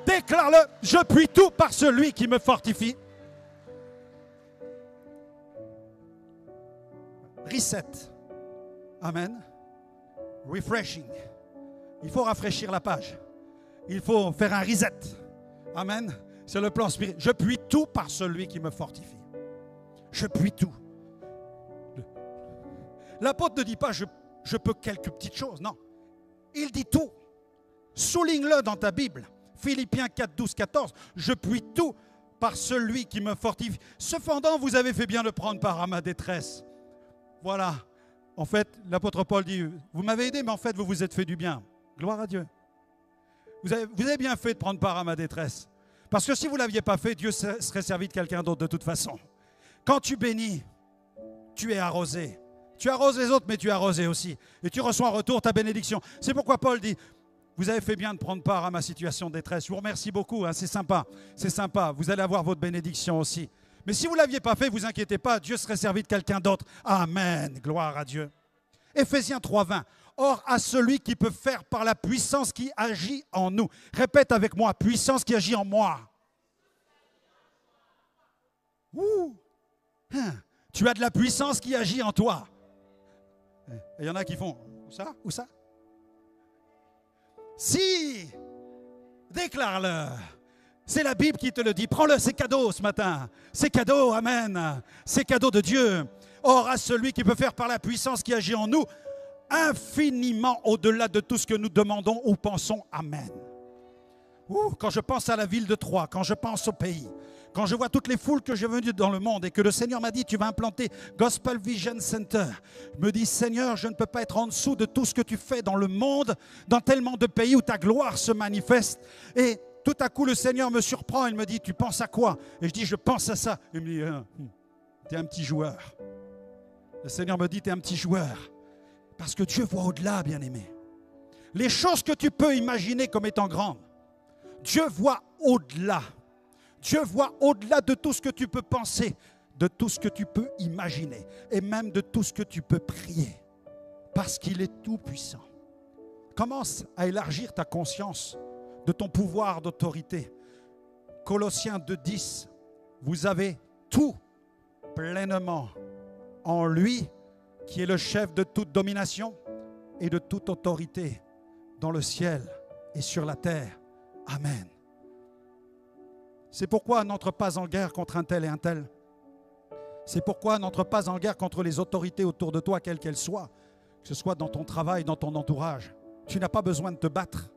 Déclare-le. Je puis tout par celui qui me fortifie. Reset. Amen. Refreshing. Il faut rafraîchir la page. Il faut faire un reset. Amen. C'est le plan spirituel. Je puis tout par celui qui me fortifie. Je puis tout. L'apôtre ne dit pas je peux quelques petites choses. Non. Il dit tout. Souligne-le dans ta Bible. Philippiens 4, 12, 14. Je puis tout par celui qui me fortifie. Cependant, vous avez fait bien de prendre part à ma détresse. Voilà. En fait, l'apôtre Paul dit, vous m'avez aidé, mais en fait, vous vous êtes fait du bien. Gloire à Dieu. Vous avez bien fait de prendre part à ma détresse. Parce que si vous ne l'aviez pas fait, Dieu serait servi de quelqu'un d'autre de toute façon. Quand tu bénis, tu es arrosé. Tu arroses les autres, mais tu es arrosé aussi. Et tu reçois en retour ta bénédiction. C'est pourquoi Paul dit, vous avez fait bien de prendre part à ma situation de détresse. Je vous remercie beaucoup, hein, c'est sympa. C'est sympa, vous allez avoir votre bénédiction aussi. Mais si vous ne l'aviez pas fait, vous inquiétez pas, Dieu serait servi de quelqu'un d'autre. Amen, gloire à Dieu. Éphésiens 3:20. Or, à celui qui peut faire par la puissance qui agit en nous. Répète avec moi, puissance qui agit en moi. Ouh. Tu as de la puissance qui agit en toi. Il y en a qui font, où ça? Où ça? Si, déclare-le. C'est la Bible qui te le dit. Prends-le, c'est cadeau ce matin. C'est cadeau, amen. C'est cadeau de Dieu. Or, à celui qui peut faire par la puissance qui agit en nous, infiniment au-delà de tout ce que nous demandons ou pensons, amen. Quand je pense à la ville de Troyes, quand je pense au pays, quand je vois toutes les foules que j'ai venues dans le monde et que le Seigneur m'a dit, tu vas implanter Gospel Vision Center. Je me dis, Seigneur, je ne peux pas être en dessous de tout ce que tu fais dans le monde, dans tellement de pays où ta gloire se manifeste. Et tout à coup, le Seigneur me surprend, il me dit, tu penses à quoi? Et je dis, je pense à ça. Il me dit, tu es un petit joueur. Le Seigneur me dit, tu es un petit joueur. Parce que Dieu voit au-delà, bien-aimé. Les choses que tu peux imaginer comme étant grandes, Dieu voit au-delà. Dieu voit au-delà de tout ce que tu peux penser, de tout ce que tu peux imaginer, et même de tout ce que tu peux prier, parce qu'il est tout-puissant. Commence à élargir ta conscience de ton pouvoir d'autorité. Colossiens 2:10, vous avez tout pleinement en lui, qui est le chef de toute domination et de toute autorité dans le ciel et sur la terre. Amen. C'est pourquoi n'entre pas en guerre contre un tel et un tel. C'est pourquoi n'entre pas en guerre contre les autorités autour de toi, quelles qu'elles soient, que ce soit dans ton travail, dans ton entourage. Tu n'as pas besoin de te battre.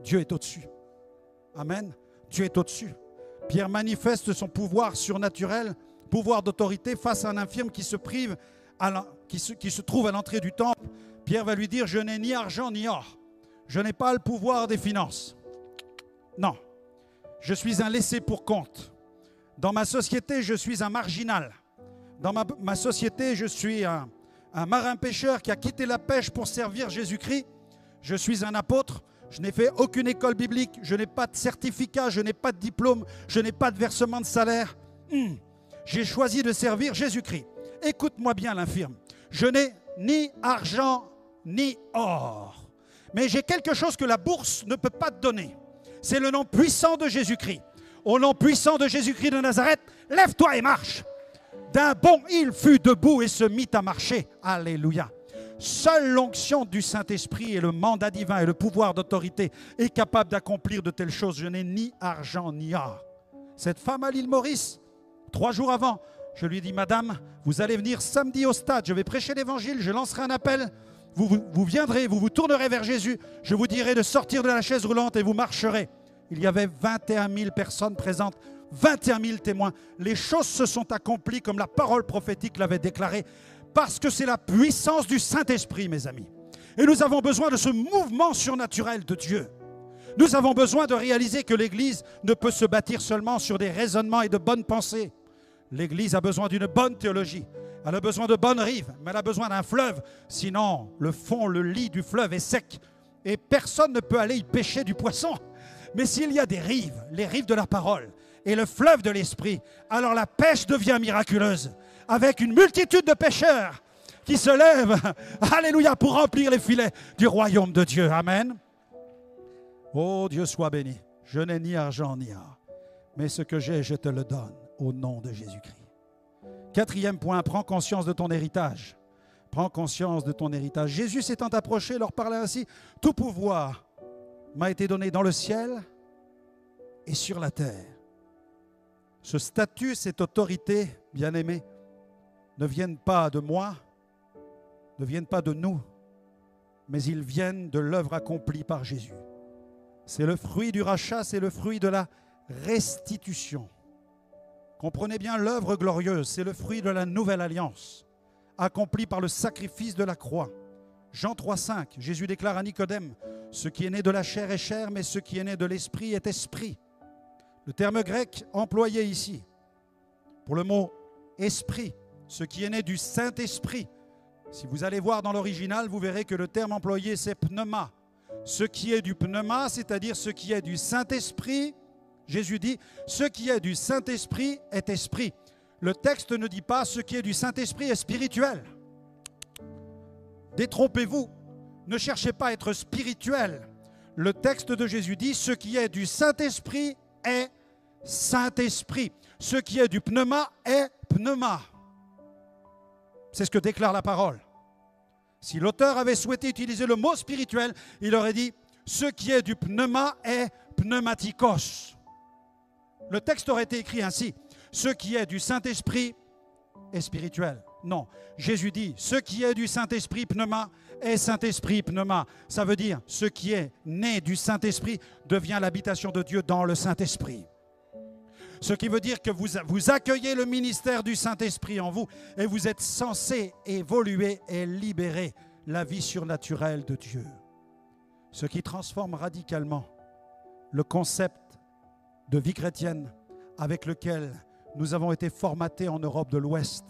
Dieu est au-dessus. Amen. Dieu est au-dessus. Pierre manifeste son pouvoir surnaturel, pouvoir d'autorité face à un infirme qui se prive, qui se trouve à l'entrée du temple. Pierre va lui dire, je n'ai ni argent ni or. Je n'ai pas le pouvoir des finances. Non. Je suis un laissé pour compte. Dans ma société, je suis un marginal. Dans ma société, je suis un marin-pêcheur qui a quitté la pêche pour servir Jésus-Christ. Je suis un apôtre. Je n'ai fait aucune école biblique. Je n'ai pas de certificat. Je n'ai pas de diplôme. Je n'ai pas de versement de salaire. J'ai choisi de servir Jésus-Christ. Écoute-moi bien, l'infirme. Je n'ai ni argent ni or. Mais j'ai quelque chose que la bourse ne peut pas te donner. C'est le nom puissant de Jésus-Christ. Au nom puissant de Jésus-Christ de Nazareth, lève-toi et marche. D'un bond, il fut debout et se mit à marcher. Alléluia. Seule l'onction du Saint-Esprit et le mandat divin et le pouvoir d'autorité est capable d'accomplir de telles choses. Je n'ai ni argent ni or. Cette femme à l'île Maurice, 3 jours avant, je lui ai dit, madame, vous allez venir samedi au stade, je vais prêcher l'évangile, je lancerai un appel. Vous viendrez, vous vous tournerez vers Jésus, je vous dirai de sortir de la chaise roulante et vous marcherez. Il y avait 21 000 personnes présentes, 21 000 témoins. Les choses se sont accomplies comme la parole prophétique l'avait déclaré, parce que c'est la puissance du Saint-Esprit, mes amis. Et nous avons besoin de ce mouvement surnaturel de Dieu. Nous avons besoin de réaliser que l'Église ne peut se bâtir seulement sur des raisonnements et de bonnes pensées. L'Église a besoin d'une bonne théologie. Elle a besoin de bonnes rives, mais elle a besoin d'un fleuve. Sinon, le fond, le lit du fleuve est sec. Et personne ne peut aller y pêcher du poisson. Mais s'il y a des rives, les rives de la parole et le fleuve de l'esprit, alors la pêche devient miraculeuse. Avec une multitude de pêcheurs, qui se lève, alléluia, pour remplir les filets du royaume de Dieu. Amen. Oh, Dieu soit béni. Je n'ai ni argent ni or, mais ce que j'ai, je te le donne au nom de Jésus-Christ. Quatrième point, prends conscience de ton héritage. Prends conscience de ton héritage. Jésus s'étant approché, leur parlait ainsi: tout pouvoir m'a été donné dans le ciel et sur la terre. Ce statut, cette autorité, bien-aimés, ne viennent pas de moi, ne viennent pas de nous, mais ils viennent de l'œuvre accomplie par Jésus. C'est le fruit du rachat, c'est le fruit de la restitution. Comprenez bien l'œuvre glorieuse, c'est le fruit de la nouvelle alliance, accomplie par le sacrifice de la croix. Jean 3,5, Jésus déclare à Nicodème: ce qui est né de la chair est chair, mais ce qui est né de l'esprit est esprit. Le terme grec employé ici pour le mot esprit, ce qui est né du Saint-Esprit. Si vous allez voir dans l'original, vous verrez que le terme employé, c'est pneuma. Ce qui est du pneuma, c'est-à-dire ce qui est du Saint-Esprit, Jésus dit, ce qui est du Saint-Esprit est esprit. Le texte ne dit pas ce qui est du Saint-Esprit est spirituel. Détrompez-vous, ne cherchez pas à être spirituel. Le texte de Jésus dit ce qui est du Saint-Esprit est Saint-Esprit. Ce qui est du pneuma est pneuma. C'est ce que déclare la parole. Si l'auteur avait souhaité utiliser le mot spirituel, il aurait dit ce qui est du pneuma est pneumatikos. Le texte aurait été écrit ainsi: ce qui est du Saint-Esprit est spirituel. Non, Jésus dit ce qui est du Saint-Esprit pneuma est Saint-Esprit pneuma. Ça veut dire ce qui est né du Saint-Esprit devient l'habitation de Dieu dans le Saint-Esprit. Ce qui veut dire que vous accueillez le ministère du Saint-Esprit en vous et vous êtes censé évoluer et libérer la vie surnaturelle de Dieu. Ce qui transforme radicalement le concept de vie chrétienne avec lequel nous avons été formatés en Europe de l'Ouest.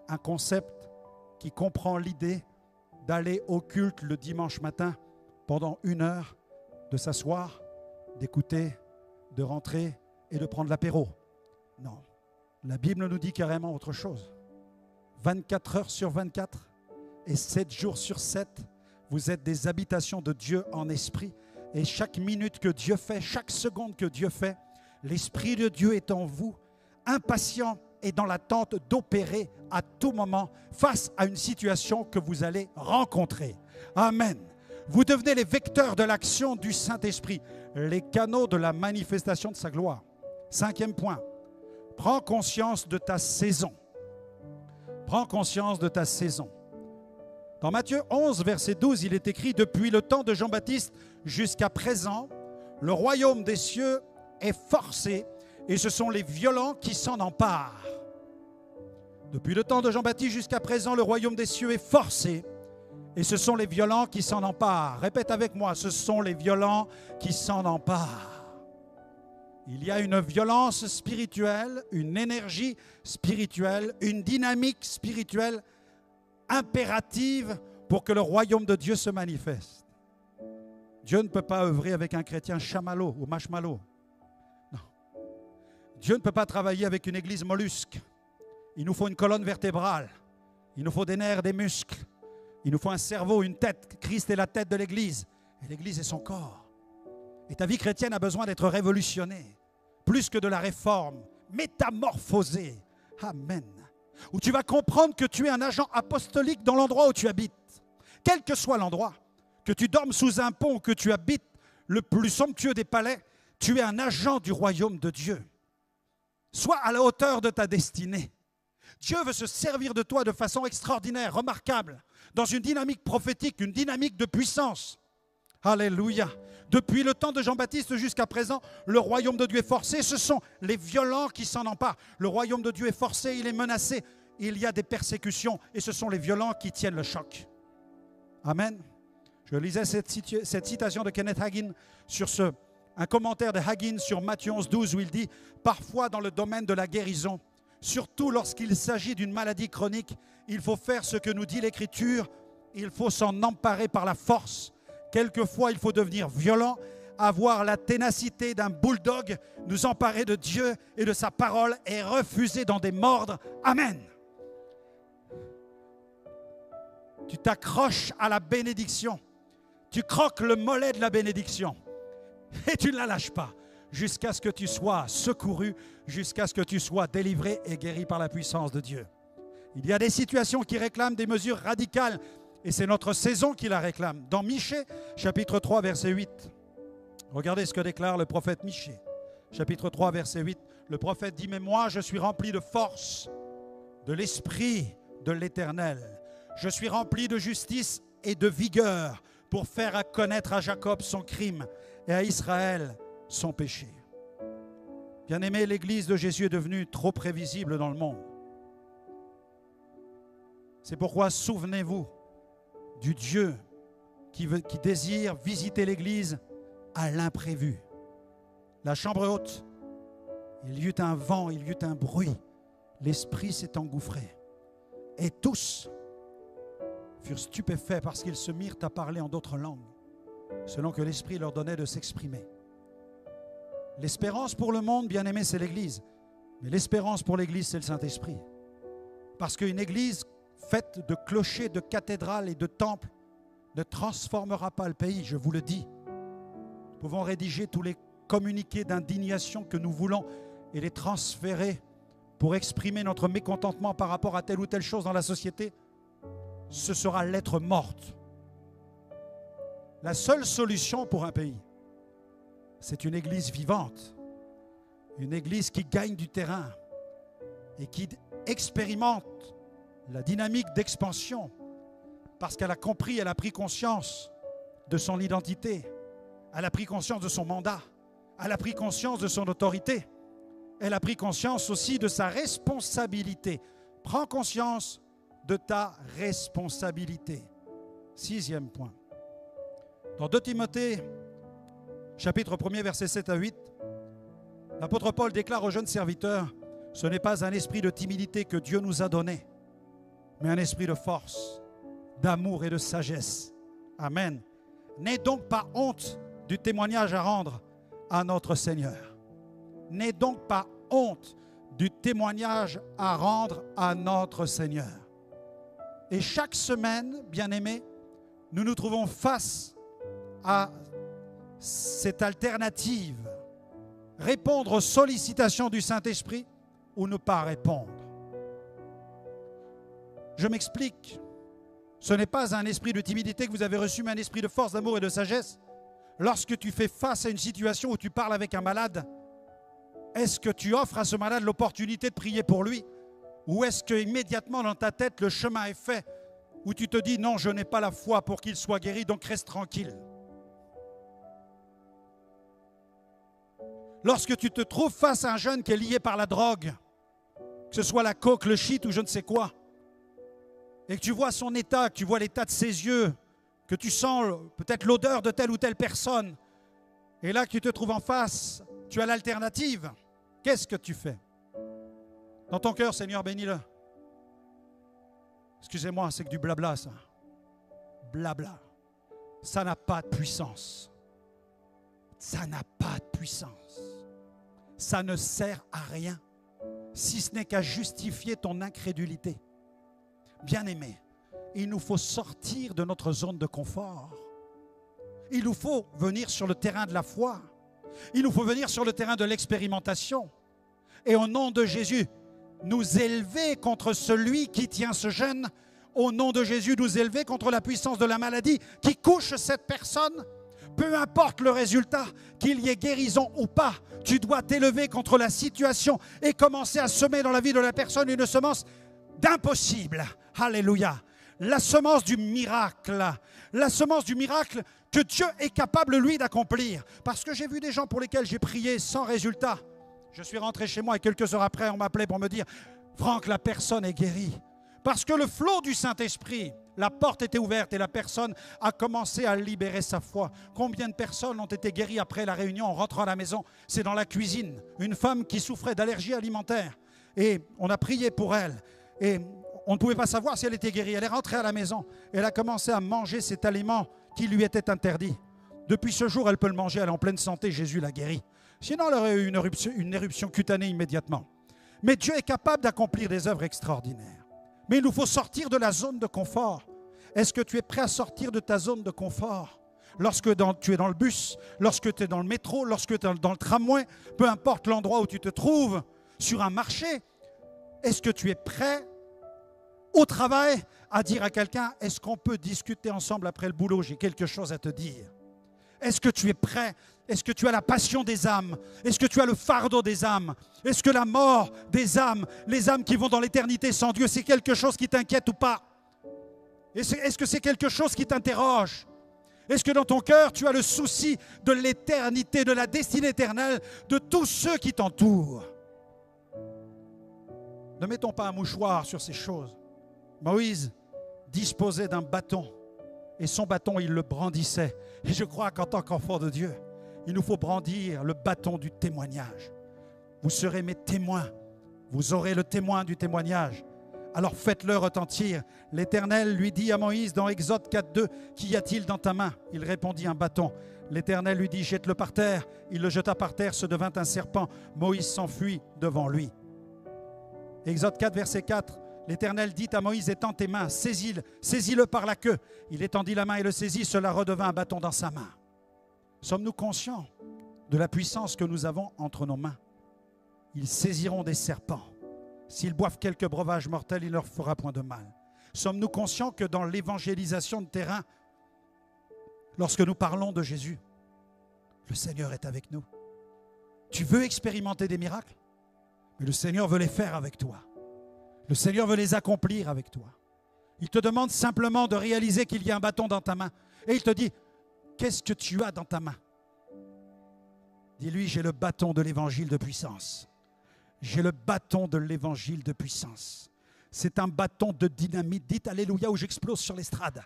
Un concept qui comprend l'idée d'aller au culte le dimanche matin pendant 1 heure, de s'asseoir, d'écouter, de rentrer et de prendre l'apéro. Non, la Bible nous dit carrément autre chose. 24 heures sur 24 et 7 jours sur 7, vous êtes des habitations de Dieu en esprit. Et chaque minute que Dieu fait, chaque seconde que Dieu fait, l'Esprit de Dieu est en vous, impatient et dans l'attente d'opérer à tout moment face à une situation que vous allez rencontrer. Amen. Vous devenez les vecteurs de l'action du Saint-Esprit, les canaux de la manifestation de sa gloire. 5e point. Prends conscience de ta saison. Prends conscience de ta saison. Dans Matthieu 11, verset 12, il est écrit: depuis le temps de Jean-Baptiste jusqu'à présent, le royaume des cieux est forcé et ce sont les violents qui s'en emparent. Depuis le temps de Jean-Baptiste jusqu'à présent, le royaume des cieux est forcé et ce sont les violents qui s'en emparent. Répète avec moi: ce sont les violents qui s'en emparent. Il y a une violence spirituelle, une énergie spirituelle, une dynamique spirituelle impérative pour que le royaume de Dieu se manifeste. Dieu ne peut pas œuvrer avec un chrétien chamallow ou marshmallow. Non. Dieu ne peut pas travailler avec une église mollusque. Il nous faut une colonne vertébrale. Il nous faut des nerfs, des muscles. Il nous faut un cerveau, une tête. Christ est la tête de l'église. Et l'église est son corps. Et ta vie chrétienne a besoin d'être révolutionnée. Plus que de la réforme, métamorphosée. Amen. Où tu vas comprendre que tu es un agent apostolique dans l'endroit où tu habites. Quel que soit l'endroit, que tu dormes sous un pont ou que tu habites le plus somptueux des palais, tu es un agent du royaume de Dieu. Sois à la hauteur de ta destinée. Dieu veut se servir de toi de façon extraordinaire, remarquable, dans une dynamique prophétique, une dynamique de puissance. Alléluia. Depuis le temps de Jean-Baptiste jusqu'à présent, le royaume de Dieu est forcé. Ce sont les violents qui s'en emparent. Le royaume de Dieu est forcé, il est menacé. Il y a des persécutions et ce sont les violents qui tiennent le choc. Amen. Je lisais cette citation de Kenneth Hagin sur un commentaire de Hagin sur Matthieu 11, 12 où il dit « Parfois dans le domaine de la guérison, surtout lorsqu'il s'agit d'une maladie chronique, il faut faire ce que nous dit l'Écriture, il faut s'en emparer par la force. Quelquefois, il faut devenir violent, avoir la ténacité d'un bulldog, nous emparer de Dieu et de sa parole et refuser d'en démordre. Amen. » Tu t'accroches à la bénédiction. Tu croques le mollet de la bénédiction. Et tu ne la lâches pas jusqu'à ce que tu sois secouru, jusqu'à ce que tu sois délivré et guéri par la puissance de Dieu. Il y a des situations qui réclament des mesures radicales et c'est notre saison qui la réclame. Dans Michée, chapitre 3, verset 8, regardez ce que déclare le prophète Michée. Chapitre 3, verset 8, le prophète dit « Mais moi, je suis rempli de force, de l'esprit de l'Éternel. Je suis rempli de justice et de vigueur pour faire connaître à Jacob son crime et à Israël son péché. » Bien-aimé, l'Église de Jésus est devenue trop prévisible dans le monde. C'est pourquoi souvenez-vous du Dieu qui désire visiter l'Église à l'imprévu. La chambre haute, il y eut un vent, il y eut un bruit. L'Esprit s'est engouffré. Et tous furent stupéfaits parce qu'ils se mirent à parler en d'autres langues, selon que l'Esprit leur donnait de s'exprimer. L'espérance pour le monde, bien-aimé, c'est l'Église. Mais l'espérance pour l'Église, c'est le Saint-Esprit. Parce qu'une Église faite de clochers, de cathédrales et de temples ne transformera pas le pays, je vous le dis. Nous pouvons rédiger tous les communiqués d'indignation que nous voulons et les transférer pour exprimer notre mécontentement par rapport à telle ou telle chose dans la société. Ce sera lettre morte. La seule solution pour un pays, c'est une église vivante, une église qui gagne du terrain et qui expérimente la dynamique d'expansion parce qu'elle a compris, elle a pris conscience de son identité, elle a pris conscience de son mandat, elle a pris conscience de son autorité, elle a pris conscience aussi de sa responsabilité. Prends conscience de ta responsabilité. 6e point. Dans 2 Timothée, chapitre 1er, versets 7 à 8, l'apôtre Paul déclare aux jeunes serviteurs « Ce n'est pas un esprit de timidité que Dieu nous a donné, mais un esprit de force, d'amour et de sagesse. » Amen. N'aie donc pas honte du témoignage à rendre à notre Seigneur. N'aie donc pas honte du témoignage à rendre à notre Seigneur. Et chaque semaine, bien-aimés, nous nous trouvons face à cette alternative, répondre aux sollicitations du Saint-Esprit ou ne pas répondre. Je m'explique. Ce n'est pas un esprit de timidité que vous avez reçu, mais un esprit de force, d'amour et de sagesse. Lorsque tu fais face à une situation où tu parles avec un malade, est-ce que tu offres à ce malade l'opportunité de prier pour lui? Ou est-ce qu'immédiatement dans ta tête, le chemin est fait, où tu te dis « Non, je n'ai pas la foi pour qu'il soit guéri, donc reste tranquille ». Lorsque tu te trouves face à un jeune qui est lié par la drogue, que ce soit la coke, le shit ou je ne sais quoi, et que tu vois son état, que tu vois l'état de ses yeux, que tu sens peut-être l'odeur de telle ou telle personne, et là que tu te trouves en face, tu as l'alternative. Qu'est-ce que tu fais? Dans ton cœur, Seigneur, bénis-le. Excusez-moi, c'est que du blabla, ça. Blabla. Ça n'a pas de puissance. Ça n'a pas de puissance. Ça ne sert à rien, si ce n'est qu'à justifier ton incrédulité. Bien-aimé, il nous faut sortir de notre zone de confort. Il nous faut venir sur le terrain de la foi. Il nous faut venir sur le terrain de l'expérimentation. Et au nom de Jésus, nous élever contre celui qui tient ce jeune. Au nom de Jésus, nous élever contre la puissance de la maladie qui couche cette personne. Peu importe le résultat, qu'il y ait guérison ou pas, tu dois t'élever contre la situation et commencer à semer dans la vie de la personne une semence d'impossible. Alléluia. La semence du miracle. La semence du miracle que Dieu est capable, lui, d'accomplir. Parce que j'ai vu des gens pour lesquels j'ai prié sans résultat. Je suis rentré chez moi et quelques heures après, on m'appelait pour me dire « Franck, la personne est guérie. » Parce que le flot du Saint-Esprit, la porte était ouverte et la personne a commencé à libérer sa foi. Combien de personnes ont été guéries après la réunion en rentrant à la maison? C'est dans la cuisine. Une femme qui souffrait d'allergie alimentaire. Et on a prié pour elle. Et on ne pouvait pas savoir si elle était guérie. Elle est rentrée à la maison. Elle a commencé à manger cet aliment qui lui était interdit. Depuis ce jour, elle peut le manger. Elle est en pleine santé. Jésus l'a guérie. Sinon, elle aurait eu une éruption cutanée immédiatement. Mais Dieu est capable d'accomplir des œuvres extraordinaires. Mais il nous faut sortir de la zone de confort Est-ce que tu es prêt à sortir de ta zone de confort? Lorsque tu es dans le bus, lorsque tu es dans le métro, lorsque tu es dans le tramway, peu importe l'endroit où tu te trouves, sur un marché, est-ce que tu es prêt au travail à dire à quelqu'un, est-ce qu'on peut discuter ensemble après le boulot? J'ai quelque chose à te dire. Est-ce que tu es prêt? Est-ce que tu as la passion des âmes? Est-ce que tu as le fardeau des âmes? Est-ce que la mort des âmes, les âmes qui vont dans l'éternité sans Dieu, c'est quelque chose qui t'inquiète ou pas? Est-ce que c'est quelque chose qui t'interroge? Est-ce que dans ton cœur, tu as le souci de l'éternité, de la destinée éternelle, de tous ceux qui t'entourent? Ne mettons pas un mouchoir sur ces choses. Moïse disposait d'un bâton et son bâton, il le brandissait. Et je crois qu'en tant qu'enfant de Dieu, il nous faut brandir le bâton du témoignage. Vous serez mes témoins. Vous aurez le témoin du témoignage. Alors faites-le retentir. L'Éternel lui dit à Moïse dans Exode 4.2, « Qu'y a-t-il dans ta main » Il répondit, « Un bâton. » L'Éternel lui dit, « Jette-le par terre. » Il le jeta par terre, ce devint un serpent. Moïse s'enfuit devant lui. Exode 4, verset 4. L'Éternel dit à Moïse, « Étends tes mains, saisis-le par la queue. » Il étendit la main et le saisit, cela redevint un bâton dans sa main. Sommes-nous conscients de la puissance que nous avons entre nos mains? Ils saisiront des serpents. S'ils boivent quelques breuvages mortels, il ne leur fera point de mal. Sommes-nous conscients que dans l'évangélisation de terrain, lorsque nous parlons de Jésus, le Seigneur est avec nous? Tu veux expérimenter des miracles? Mais le Seigneur veut les faire avec toi. Le Seigneur veut les accomplir avec toi. Il te demande simplement de réaliser qu'il y a un bâton dans ta main. Et il te dit, qu'est-ce que tu as dans ta main? Dis-lui, j'ai le bâton de l'évangile de puissance. J'ai le bâton de l'évangile de puissance. C'est un bâton de dynamite. Dites alléluia ou j'explose sur l'estrade.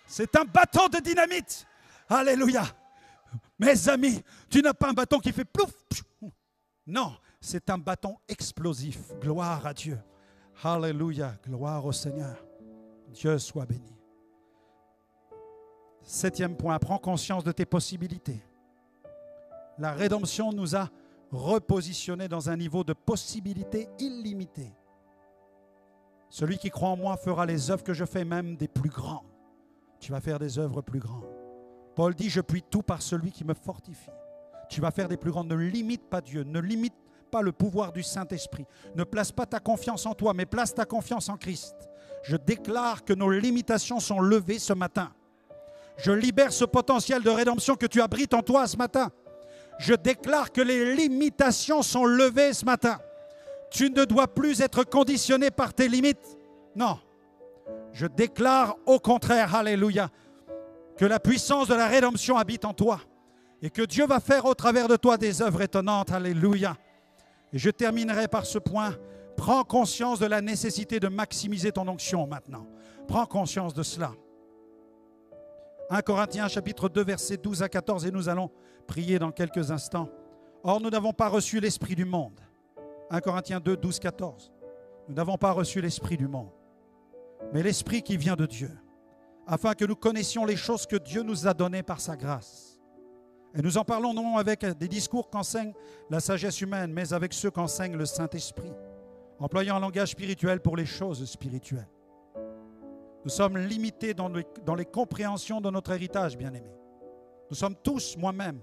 C'est un bâton de dynamite. Alléluia. Mes amis, tu n'as pas un bâton qui fait plouf. Non, c'est un bâton explosif. Gloire à Dieu. Alléluia. Gloire au Seigneur. Dieu soit béni. 7e point, prends conscience de tes possibilités. La rédemption nous a repositionnés dans un niveau de possibilités illimitées. Celui qui croit en moi fera les œuvres que je fais, même des plus grandes. Tu vas faire des œuvres plus grandes. Paul dit, je puis tout par celui qui me fortifie. Tu vas faire des plus grandes. Ne limite pas Dieu, ne limite pas le pouvoir du Saint-Esprit. Ne place pas ta confiance en toi, mais place ta confiance en Christ. Je déclare que nos limitations sont levées ce matin. Je libère ce potentiel de rédemption que tu abrites en toi ce matin. Je déclare que les limitations sont levées ce matin. Tu ne dois plus être conditionné par tes limites. Non. Je déclare au contraire, alléluia, que la puissance de la rédemption habite en toi et que Dieu va faire au travers de toi des œuvres étonnantes, alléluia. Et je terminerai par ce point. Prends conscience de la nécessité de maximiser ton onction maintenant. Prends conscience de cela. 1 Corinthiens chapitre 2 versets 12 à 14 et nous allons prier dans quelques instants. Or, nous n'avons pas reçu l'esprit du monde. 1 Corinthiens 2, 12, 14. Nous n'avons pas reçu l'esprit du monde, mais l'esprit qui vient de Dieu, afin que nous connaissions les choses que Dieu nous a données par sa grâce. Et nous en parlons non avec des discours qu'enseigne la sagesse humaine, mais avec ceux qu'enseigne le Saint-Esprit, employant un langage spirituel pour les choses spirituelles. Nous sommes limités dans les compréhensions de notre héritage, bien-aimés. Nous sommes tous, moi-même,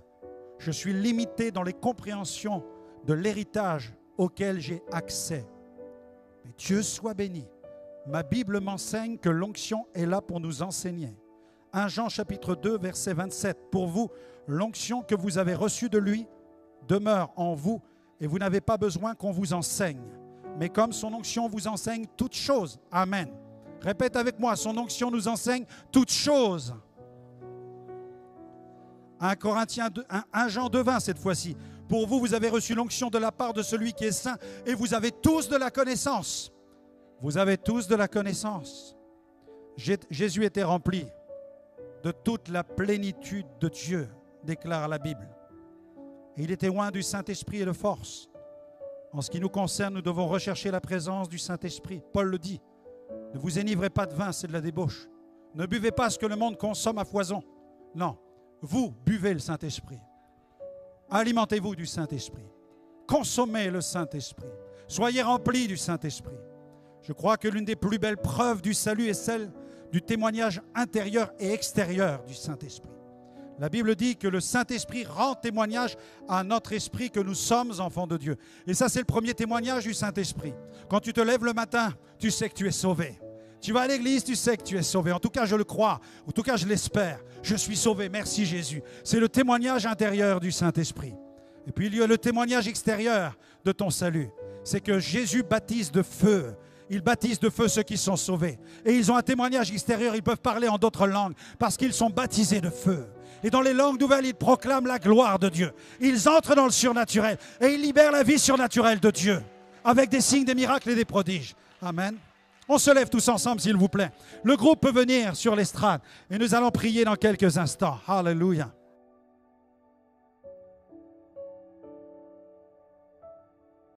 je suis limité dans les compréhensions de l'héritage auquel j'ai accès. Mais Dieu soit béni. Ma Bible m'enseigne que l'onction est là pour nous enseigner. 1 Jean chapitre 2, verset 27. Pour vous, l'onction que vous avez reçue de lui demeure en vous et vous n'avez pas besoin qu'on vous enseigne. Mais comme son onction vous enseigne toutes choses. Amen. Répète avec moi, son onction nous enseigne toutes choses. 1 Jean 2, 20 cette fois-ci. Pour vous, vous avez reçu l'onction de la part de celui qui est saint et vous avez tous de la connaissance. Vous avez tous de la connaissance. Jésus était rempli de toute la plénitude de Dieu, déclare la Bible. Et il était loin du Saint-Esprit et de force. En ce qui nous concerne, nous devons rechercher la présence du Saint-Esprit. Paul le dit. Ne vous enivrez pas de vin, c'est de la débauche. Ne buvez pas ce que le monde consomme à foison. Non, vous buvez le Saint-Esprit. Alimentez-vous du Saint-Esprit. Consommez le Saint-Esprit. Soyez remplis du Saint-Esprit. Je crois que l'une des plus belles preuves du salut est celle du témoignage intérieur et extérieur du Saint-Esprit. La Bible dit que le Saint-Esprit rend témoignage à notre esprit que nous sommes enfants de Dieu. Et ça, c'est le premier témoignage du Saint-Esprit. Quand tu te lèves le matin, tu sais que tu es sauvé. Tu vas à l'église, tu sais que tu es sauvé. En tout cas, je le crois. En tout cas, je l'espère. Je suis sauvé. Merci Jésus. C'est le témoignage intérieur du Saint-Esprit. Et puis, il y a le témoignage extérieur de ton salut. C'est que Jésus baptise de feu. Il baptise de feu ceux qui sont sauvés. Et ils ont un témoignage extérieur. Ils peuvent parler en d'autres langues parce qu'ils sont baptisés de feu. Et dans les langues nouvelles, ils proclament la gloire de Dieu. Ils entrent dans le surnaturel et ils libèrent la vie surnaturelle de Dieu avec des signes, des miracles et des prodiges. Amen. On se lève tous ensemble, s'il vous plaît. Le groupe peut venir sur l'estrade et nous allons prier dans quelques instants. Alléluia.